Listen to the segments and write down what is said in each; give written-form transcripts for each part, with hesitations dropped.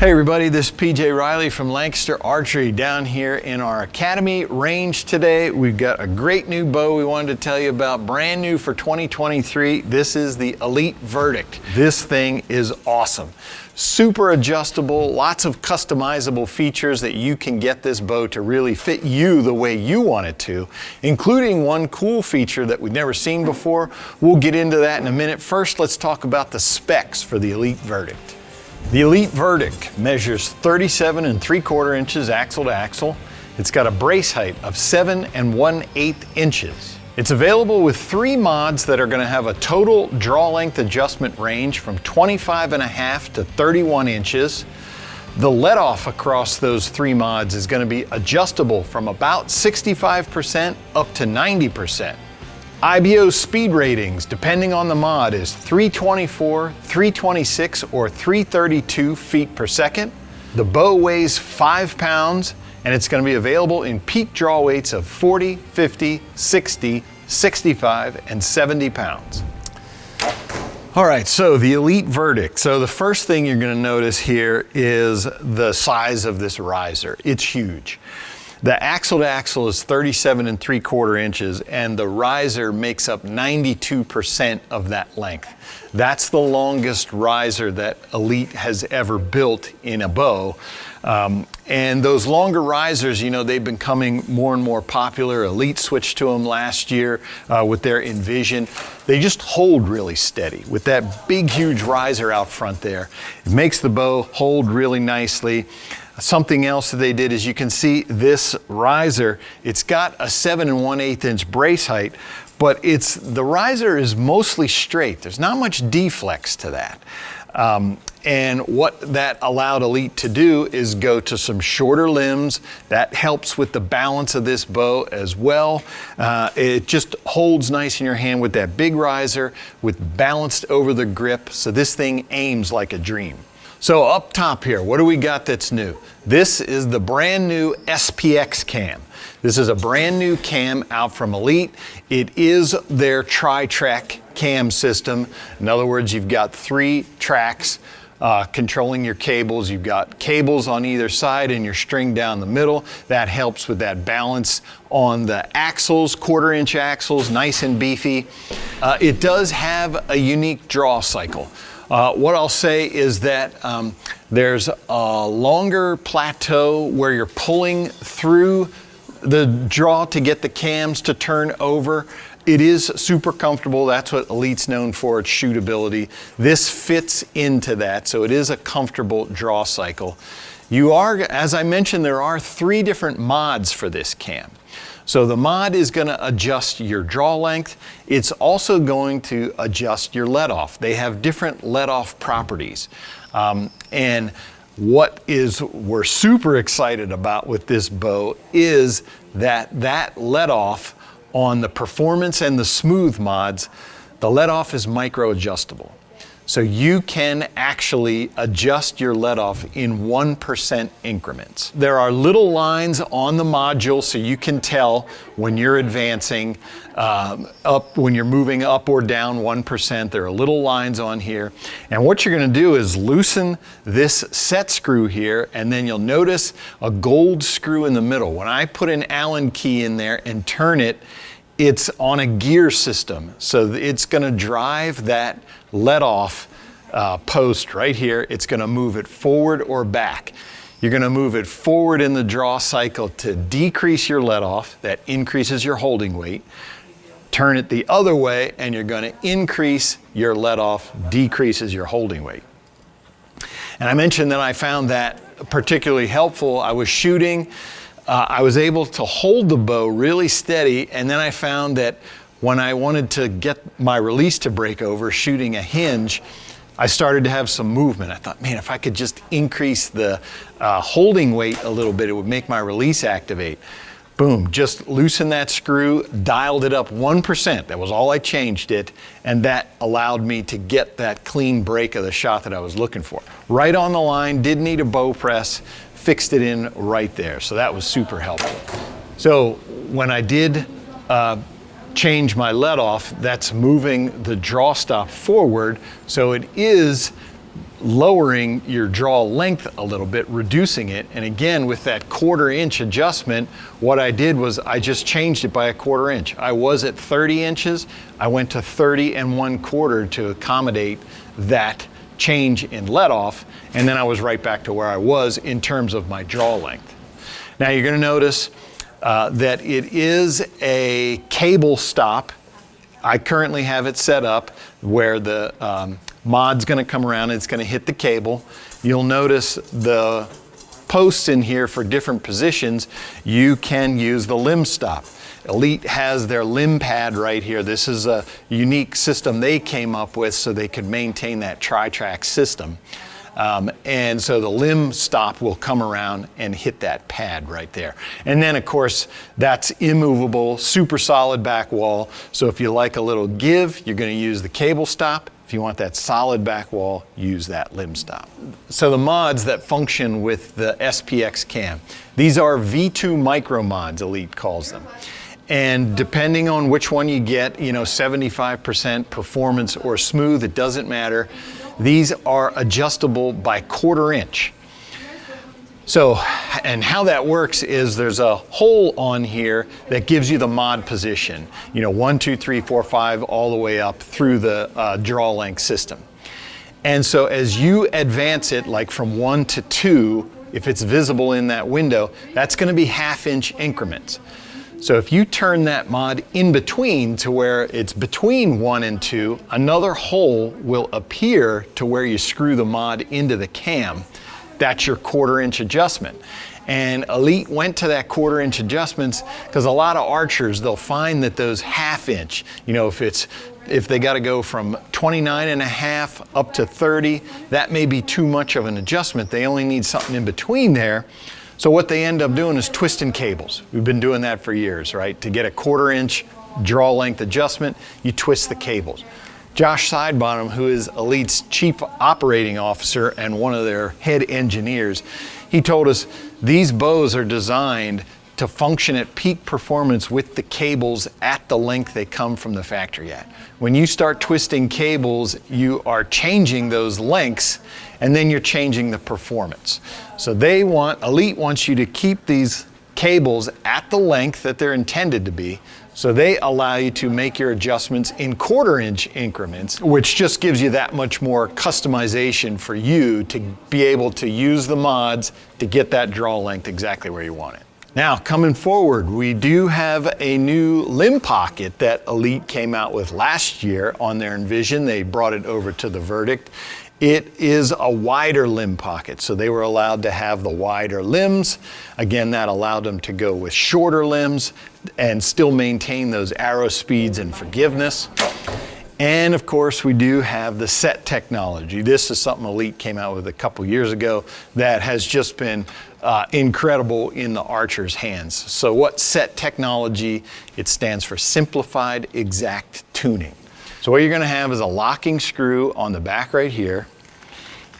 Hey everybody, this is PJ Riley from Lancaster Archery down here in our Academy range today. We've got a great new bow we wanted to tell you about, brand new for 2023. This is the Elite Verdict. This thing is awesome. Super adjustable, lots of customizable features that you can get this bow to really fit you the way you want it to, including one cool feature that we've never seen before. We'll get into that in a minute. First, let's talk about the specs for the Elite Verdict. The Elite Verdict measures 37 3/4 inches axle to axle. It's got a brace height of 7 1/8 inches. It's available with 3 mods that are going to have a total draw length adjustment range from 25.5 to 31 inches. The let-off across those 3 mods is going to be adjustable from about 65% up to 90%. IBO speed ratings, depending on the mod, is 324, 326, or 332 feet per second. The bow weighs 5 pounds, and it's going to be available in peak draw weights of 40, 50, 60, 65, and 70 pounds. All right, so the Elite Verdict. So the first thing you're going to notice here is the size of this riser. It's huge. The axle to axle is 37 3/4 inches, and the riser makes up 92% of that length. That's the longest riser that Elite has ever built in a bow. And those longer risers, you know, they've been coming more and more popular. Elite switched to them last year with their Envision. They just hold really steady with that big, huge riser out front there. It makes the bow hold really nicely. Something else that they did is you can see this riser, it's got a 7 1/8 inch brace height, but the riser is mostly straight. There's not much deflex to that. And what that allowed Elite to do is go to some shorter limbs. That helps with the balance of this bow as well. It just holds nice in your hand with that big riser, with balanced over the grip, so this thing aims like a dream. So up top here, what do we got that's new? This is the brand new SPX cam. This is a brand new cam out from Elite. It is their tri-track cam system. In other words, you've got 3 tracks controlling your cables. You've got cables on either side and your string down the middle. That helps with that balance on the axles, 1/4 inch axles, nice and beefy. It does have a unique draw cycle. What I'll say is that there's a longer plateau where you're pulling through the draw to get the cams to turn over. It is super comfortable. That's what Elite's known for, its shootability. This fits into that, so it is a comfortable draw cycle. As I mentioned, there are 3 different mods for this cam. So the mod is going to adjust your draw length. It's also going to adjust your let-off. They have different let-off properties. And what we're super excited about with this bow is that let-off on the performance and the smooth mods, the let-off is micro adjustable. So you can actually adjust your let-off in 1% increments. There are little lines on the module so you can tell when you're advancing when you're moving up or down 1%. There are little lines on here. And what you're going to do is loosen this set screw here, and then you'll notice a gold screw in the middle. When I put an Allen key in there and turn it, it's on a gear system. So it's going to drive that let-off post right here. It's going to move it forward or back. You're going to move it forward in the draw cycle to decrease your let-off. That increases your holding weight. Turn it the other way, and you're going to increase your let-off, decreases your holding weight. And I mentioned that I found that particularly helpful. I was shooting. I was able to hold the bow really steady, and then I found that when I wanted to get my release to break over shooting a hinge, I started to have some movement. I thought, man, if I could just increase the holding weight a little bit, it would make my release activate. Boom, just loosened that screw, dialed it up 1%. That was all I changed it, and that allowed me to get that clean break of the shot that I was looking for. Right on the line, didn't need a bow press, fixed it in right there. So that was super helpful. So when I did change my let-off, that's moving the draw stop forward, so it is lowering your draw length a little bit, reducing it. And again, with that 1/4 inch adjustment, what I did was I just changed it by a 1/4 inch. I was at 30 inches, I went to 30 1/4 to accommodate that change in let-off, and then I was right back to where I was in terms of my draw length. Now you're going to notice that it is a cable stop. I currently have it set up where the mod's going to come around and it's going to hit the cable. You'll notice the posts in here for different positions. You can use the limb stop. Elite has their limb pad right here. This is a unique system they came up with so they could maintain that tri-track system. And so the limb stop will come around and hit that pad right there. And then of course, that's immovable, super solid back wall. So if you like a little give, you're going to use the cable stop. If you want that solid back wall, use that limb stop. So the mods that function with the SPX cam, these are V2 micro mods, Elite calls them. And depending on which one you get, 75% performance or smooth, it doesn't matter. These are adjustable by 1/4 inch. So, and how that works is there's a hole on here that gives you the mod position, 1, 2, 3, 4, 5, all the way up through the draw length system. And so as you advance it, like from 1 to 2, if it's visible in that window, that's going to be 1/2 inch increments. So if you turn that mod in between to where it's between 1 and 2, another hole will appear to where you screw the mod into the cam. That's your 1/4 inch adjustment. And Elite went to that 1/4 inch adjustments because a lot of archers, they'll find that those 1/2 inch, if they got to go from 29.5 up to 30, that may be too much of an adjustment. They only need something in between there. So what they end up doing is twisting cables. We've been doing that for years, right? To get a 1/4 inch draw length adjustment, you twist the cables. Josh Sidebottom, who is Elite's chief operating officer and one of their head engineers, he told us these bows are designed to function at peak performance with the cables at the length they come from the factory at. When you start twisting cables, you are changing those lengths and then you're changing the performance. So Elite wants you to keep these cables at the length that they're intended to be. So they allow you to make your adjustments in 1/4 inch increments, which just gives you that much more customization for you to be able to use the mods to get that draw length exactly where you want it. Now, coming forward, we do have a new limb pocket that Elite came out with last year on their Envision. They brought it over to the Verdict. It is a wider limb pocket, so they were allowed to have the wider limbs. Again, that allowed them to go with shorter limbs and still maintain those arrow speeds and forgiveness. And of course, we do have the S.E.T technology. This is something Elite came out with a couple years ago that has just been incredible in the archer's hands. So what S.E.T technology, it stands for Simplified Exact Tuning. So what you're going to have is a locking screw on the back right here.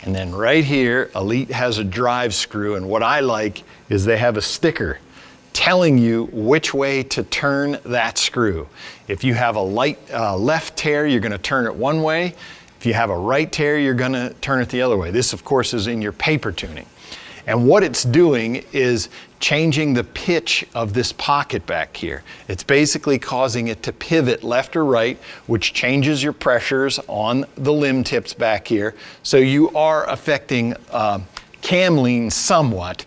And then right here, Elite has a drive screw. And what I like is they have a sticker telling you which way to turn that screw. If you have a left tear, you're going to turn it one way. If you have a right tear, you're going to turn it the other way. This, of course, is in your paper tuning. And what it's doing is changing the pitch of this pocket back here. It's basically causing it to pivot left or right, which changes your pressures on the limb tips back here. So you are affecting cam lean somewhat,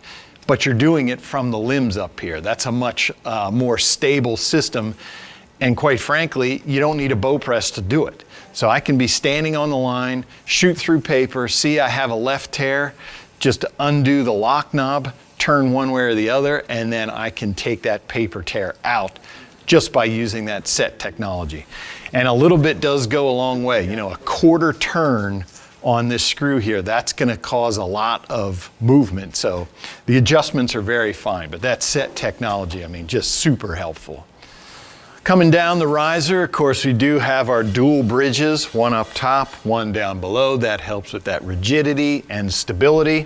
but you're doing it from the limbs up here. That's a much more stable system. And quite frankly, you don't need a bow press to do it. So I can be standing on the line, shoot through paper, see I have a left tear, just undo the lock knob, turn one way or the other, and then I can take that paper tear out just by using that S.E.T technology. And a little bit does go a long way. A 1/4 turn on this screw here, that's going to cause a lot of movement. So the adjustments are very fine, but that S.E.T technology, just super helpful. Coming down the riser, of course, we do have our dual bridges, one up top, one down below. That helps with that rigidity and stability.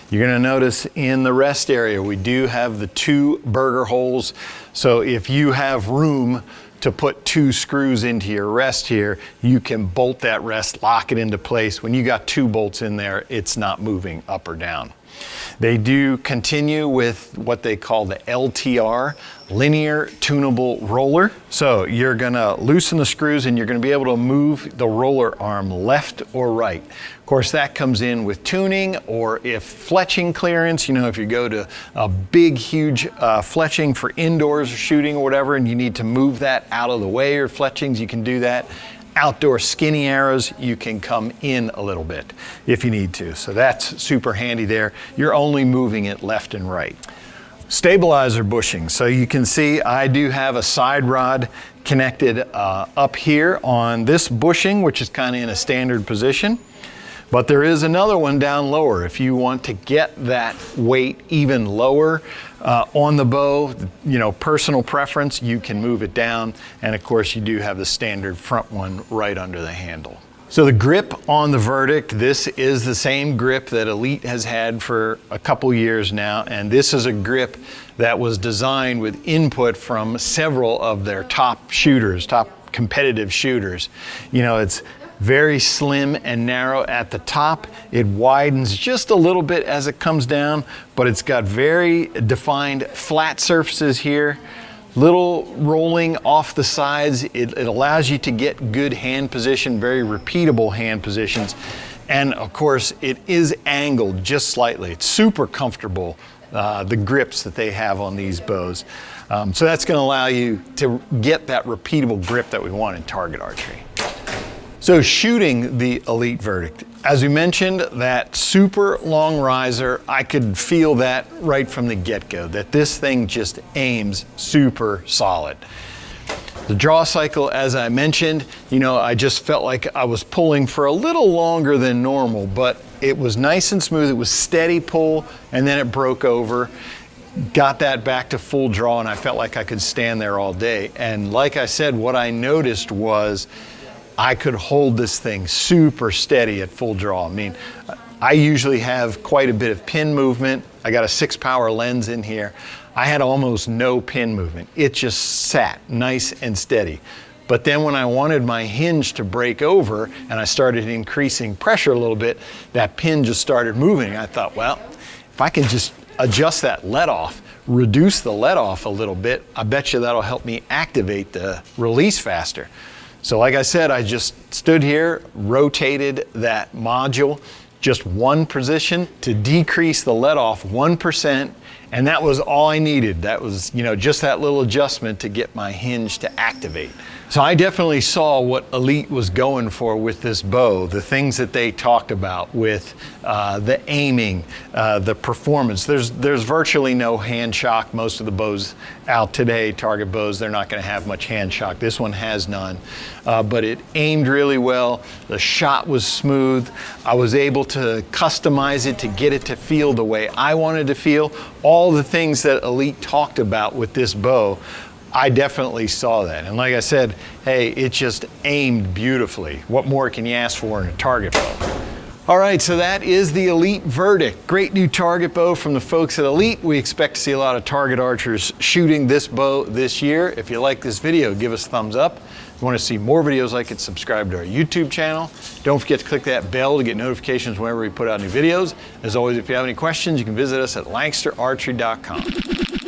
You're going to notice in the rest area, we do have the 2 burger holes. So if you have room to put 2 screws into your rest here, you can bolt that rest, lock it into place. When you got 2 bolts in there, it's not moving up or down. They do continue with what they call the LTR, linear tunable roller. So you're gonna loosen the screws and you're gonna be able to move the roller arm left or right. Of course, that comes in with tuning, or if fletching clearance, you know, if you go to a big, huge fletching for indoors or shooting or whatever, and you need to move that out of the way, or fletchings, you can do that. Outdoor skinny arrows, you can come in a little bit if you need to. So that's super handy there. You're only moving it left and right. Stabilizer bushing. So you can see I do have a side rod connected up here on this bushing, which is kind of in a standard position. But there is another one down lower. If you want to get that weight even lower on the bow, you know, personal preference, you can move it down. And of course, you do have the standard front one right under the handle. So the grip on the Verdict, this is the same grip that Elite has had for a couple years now. And this is a grip that was designed with input from several of their top shooters, top competitive shooters. You know, it's very slim and narrow at the top. It widens just a little bit as it comes down, but it's got very defined flat surfaces here, little rolling off the sides. It allows you to get good hand position, very repeatable hand positions. And of course, it is angled just slightly. It's super comfortable, the grips that they have on these bows. So that's gonna allow you to get that repeatable grip that we want in target archery. So shooting the Elite Verdict, as we mentioned, that super long riser, I could feel that right from the get-go, that this thing just aims super solid. The draw cycle, as I mentioned, you know, I just felt like I was pulling for a little longer than normal, but it was nice and smooth. It was steady pull, and then it broke over. Got that back to full draw, and I felt like I could stand there all day. And like I said, what I noticed was I could hold this thing super steady at full draw. I mean, I usually have quite a bit of pin movement. I got a 6-power lens in here. I had almost no pin movement. It just sat nice and steady. But then when I wanted my hinge to break over and I started increasing pressure a little bit, that pin just started moving. I thought, well, if I can just adjust that let off, reduce the let off a little bit, I bet you that'll help me activate the release faster. So like I said, I just stood here, rotated that module just one position to decrease the let off 1%, and that was all I needed. That was, you know, just that little adjustment to get my hinge to activate. So I definitely saw what Elite was going for with this bow, the things that they talked about with the aiming, the performance. There's virtually no hand shock. Most of the bows out today, target bows, they're not going to have much hand shock. This one has none, but it aimed really well. The shot was smooth. I was able to customize it to get it to feel the way I wanted to feel. All the things that Elite talked about with this bow, I definitely saw that. And like I said, hey, it just aimed beautifully. What more can you ask for in a target bow? All right, so that is the Elite Verdict. Great new target bow from the folks at Elite. We expect to see a lot of target archers shooting this bow this year. If you like this video, give us a thumbs up. If you want to see more videos like it, subscribe to our YouTube channel. Don't forget to click that bell to get notifications whenever we put out new videos. As always, if you have any questions, you can visit us at LancasterArchery.com.